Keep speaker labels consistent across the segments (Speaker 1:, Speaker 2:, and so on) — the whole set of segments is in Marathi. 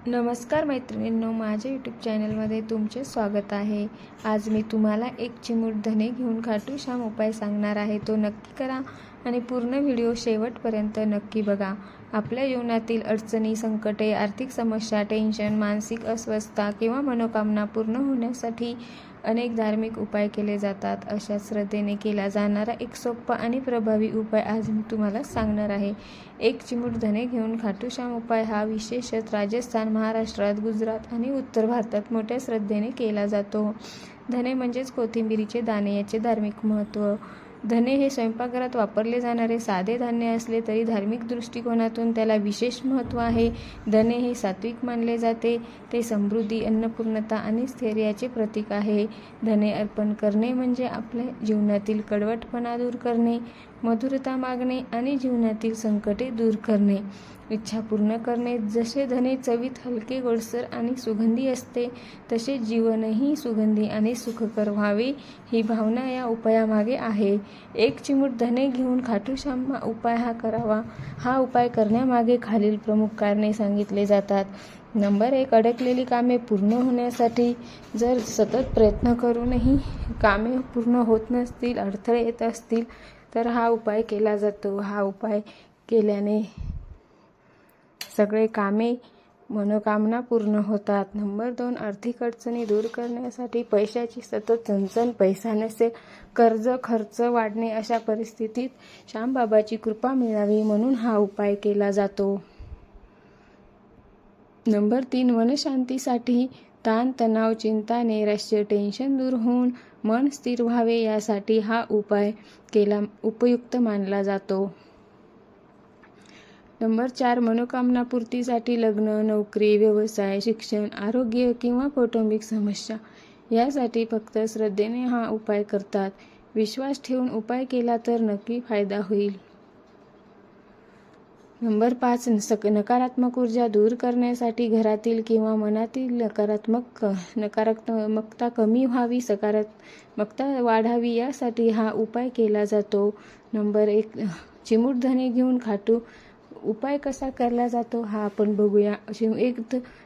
Speaker 1: नमस्कार मैत्रिणींनो, माझ्या यूट्यूब चॅनलमध्ये तुमचे स्वागत आहे। आज मी तुम्हाला एक चिमूट धने घेऊन खाटू श्याम उपाय सांगणार आहे। तो नक्की करा आणि पूर्ण व्हिडिओ शेवटपर्यंत नक्की बघा। आपल्या जीवनातील अडचणी, संकटे, आर्थिक समस्या, टेन्शन, मानसिक अस्वस्थता किंवा मनोकामना पूर्ण होण्यासाठी अनेक धार्मिक उपाय केले जातात। अशा श्रद्धेने केला जाणारा एक सोपा आणि प्रभावी उपाय आज मी तुम्हाला सांगणार आहे। एक चिमूट धने घेऊन खाटू श्याम उपाय हा विशेषतः राजस्थान, महाराष्ट्रात, गुजरात आणि उत्तर भारतात मोठ्या श्रद्धेने केला जातो। धने म्हणजेच कोथिंबिरीचे दाणे, याचे धार्मिक महत्त्व। धने हे स्वयंपाकघरात वापरले जाणारे साधे धान्य असले तरी धार्मिक दृष्टिकोनातून त्याला विशेष महत्त्व आहे। धने हे सात्विक मानले जाते। ते समृद्धी, अन्नपूर्णता आणि स्थैर्याचे प्रतीक आहे। धने अर्पण करणे म्हणजे आपल्या जीवनातील कडवटपणा दूर करणे, मधुरता मागणे आणि जीवनातील संकटे दूर करणे, इच्छा पूर्ण करणे। जसे धने चवीत हलके, गोडसर आणि सुगंधी असते, तसे जीवनही सुगंधी आणि सुखकर व्हावे ही भावना या उपायामागे आहे। एक चिमूट धने घेऊन खाटू श्याम उपाय करावा। हा उपाय करण्यामागे खालील प्रमुख कारणे सांगितले जातात। नंबर 1, अडकलेली कामे पूर्ण होण्यासाठी। जर सतत प्रयत्न करूनही कामे पूर्ण होत नसतील, अडथळे येत असतील, तर हा उपाय केला जातो। हा उपाय केल्याने सगळे कामे, मनोकामना पूर्ण होतात। नंबर 2, आर्थिक अडचणी दूर करण्यासाठी। पैशाची सतत चणचण, पैसा नसेल, कर्ज, खर्च वाढणे, अशा परिस्थितीत श्यामबाबाची कृपा मिळावी म्हणून हा उपाय केला जातो। नंबर 3, मनशांतीसाठी। ताण तणाव, चिंता, नैराश्य, टेन्शन दूर होऊन मन स्थिर व्हावे यासाठी हा उपाय केला उपयुक्त मानला जातो। नंबर 4, मनोकामना पूर्तीसाठी। लग्न, नोकरी, व्यवसाय, शिक्षण, आरोग्य किंवा कौटुंबिक समस्या यासाठी फक्त श्रद्धेने हा उपाय करतात। विश्वास ठेवून उपाय केला तर नक्की फायदा होईल। नंबर 5, नकारात्मक ऊर्जा दूर करण्यासाठी। घरातील किंवा मनातील नकारात्मकता कमी व्हावी, सकारात्मकता वाढावी यासाठी हा उपाय केला जातो। नंबर 1, चिमूट धने घेऊन खाटू उपाय कसा केला जातो हा आपण बघूया। एक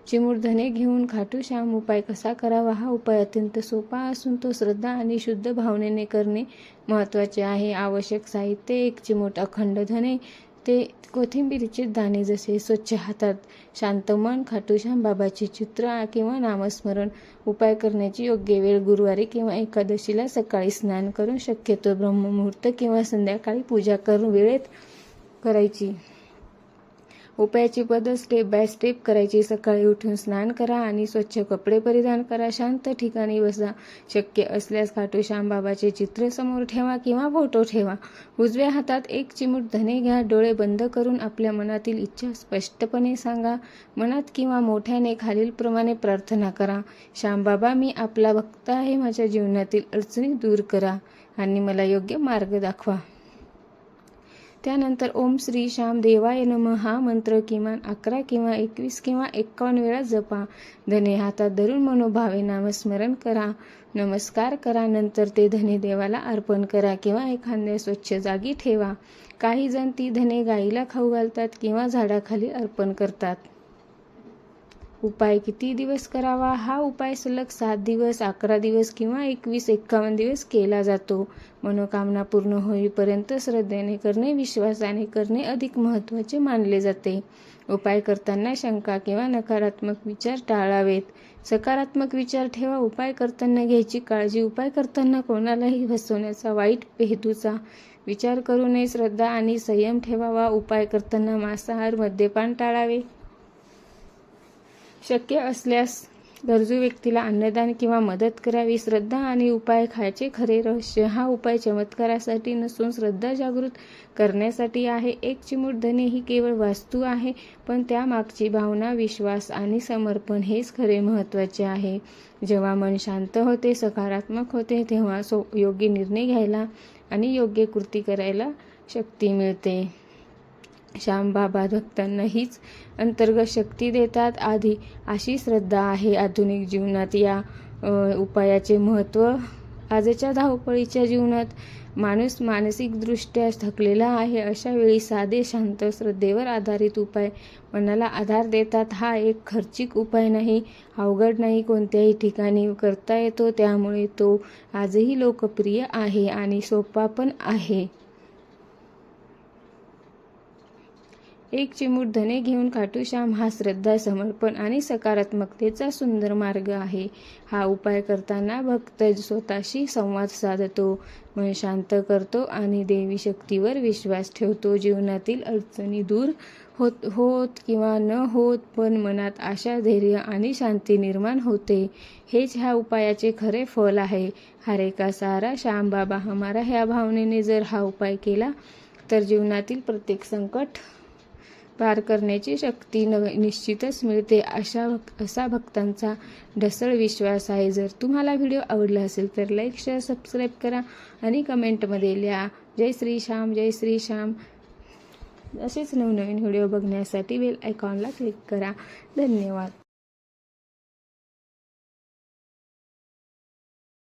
Speaker 1: चिमूट धने घेऊन खाटू श्याम उपाय कसा करावा। हा उपाय अत्यंत सोपा असून तो श्रद्धा आणि शुद्ध भावनेने करणे महत्त्वाचे आहे। आवश्यक साहित्य: 1 चिमूट अखंड धने, ते कोथिंबिरीचे दाणे, जसे स्वच्छ हातात, शांत मन, खाटू श्याम बाबाचे चित्र किंवा नामस्मरण। उपाय करण्याची योग्य वेळ: गुरुवारी किंवा एकादशीला सकाळी स्नान करून, शक्यतो ब्रह्ममुहूर्त किंवा संध्याकाळी पूजा करून वेळेत करायची। उपायाची पद्धत स्टेप बाय स्टेप करायची। सकाळी उठून स्नान करा आणि स्वच्छ कपडे परिधान करा। शांत ठिकाणी बसा। शक्य असल्यास खाटू श्याम बाबाचे चित्र समोर ठेवा किंवा फोटो ठेवा। उजव्या हातात 1 चिमूट धने घ्या। डोळे बंद करून आपल्या मनातील इच्छा स्पष्टपणे सांगा। मनात किंवा मोठ्याने खालीलप्रमाणे प्रार्थना करा: श्यामबाबा, मी आपला भक्त आहे। माझ्या जीवनातील अडचणी दूर करा आणि मला योग्य मार्ग दाखवा। त्यानंतर ओम श्री श्याम देवाय नमः हा मंत्र किमान 11 किंवा 21 किंवा 51 वेळा जपा। धने हातात धरून मनोभावे नामस्मरण करा, नमस्कार करा। नंतर ते धने देवाला अर्पण करा किंवा एखाद्या स्वच्छ जागी ठेवा। काही जण ती धने गाईला खाऊ घालतात किंवा झाडाखाली अर्पण करतात। उपाय किती दिवस करावा? हा उपाय सलग 7 दिवस, 11 दिवस किंवा 21-51 दिवस केला जातो। मनोकामना पूर्ण होईपर्यंत श्रद्धेने करणे, विश्वासाने करणे अधिक महत्त्वाचे मानले जाते। उपाय करताना शंका किंवा नकारात्मक विचार टाळावेत। सकारात्मक विचार ठेवा। उपाय करताना घ्यायची काळजी: उपाय करताना कोणालाही फसवण्याचा, वाईट हेतूचा विचार करू नये। श्रद्धा आणि संयम ठेवावा। उपाय करताना मांसाहार, मद्यपान टाळावे। शक्य असल्यास गरजू व्यक्तीला अन्नदान किंवा मदत करावी। श्रद्धा आणि उपाय खायचे खरे रहस्य: हा उपाय चमत्कारासाठी नसून श्रद्धा जागृत करण्यासाठी आहे। 1 चिमूट धने ही केवळ वस्तू आहे, पण त्यामागची भावना, विश्वास आणि समर्पण हेच खरे महत्त्वाचे आहे। जेव्हा मन शांत होते, सकारात्मक होते, तेव्हा योग्य निर्णय घ्यायला आणि योग्य कृती करायला शक्ती मिळते। श्यामबाबा भक्तांना हीच अंतर्गत शक्ती देतात। अशी श्रद्धा आहे। आधुनिक जीवनात या उपायाचे महत्त्व आजच्या धावपळीच्या जीवनात माणूस मानसिकदृष्ट्या थकलेला आहे. अशा वेळी साधे, शांत, श्रद्धेवर आधारित उपाय मनाला आधार देतात. हा एक खर्चिक उपाय नाही, अवघड नाही, कोणत्याही ठिकाणी करता येतो. त्यामुळे तो आजही लोकप्रिय आहे आणि सोपा पण आहे. एक चिमूट धने घेऊन खाटूश्याम हा श्रद्धा, समर्पण आणि सकारात्मकतेचा सुंदर मार्ग आहे. हा उपाय करताना भक्त स्वतःशी संवाद साधतो, मन शांत करतो आणि देवी शक्तीवर विश्वास ठेवतो. जीवनातील अडचणी दूर होत किंवा न होत, पण मनात आशा, धैर्य आणि शांती निर्माण होते. हेच ह्या उपायाचे खरे फल आहे. हरे का सारा श्याम बाबा हमारा ह्या भावनेने जर हा उपाय केला तर जीवनातील प्रत्येक संकट पार करण्याची शक्ती निश्चितच मिळते, असा भक्तांचा ढसळ विश्वास आहे. जर तुम्हाला व्हिडिओ आवडला असेल तर लाईक, शेअर, सबस्क्राईब करा आणि कमेंटमध्ये लिहा जय श्री श्याम, जय श्री श्याम. असेच नवनवीन व्हिडिओ बघण्यासाठी बेल आयकॉनला क्लिक करा. धन्यवाद.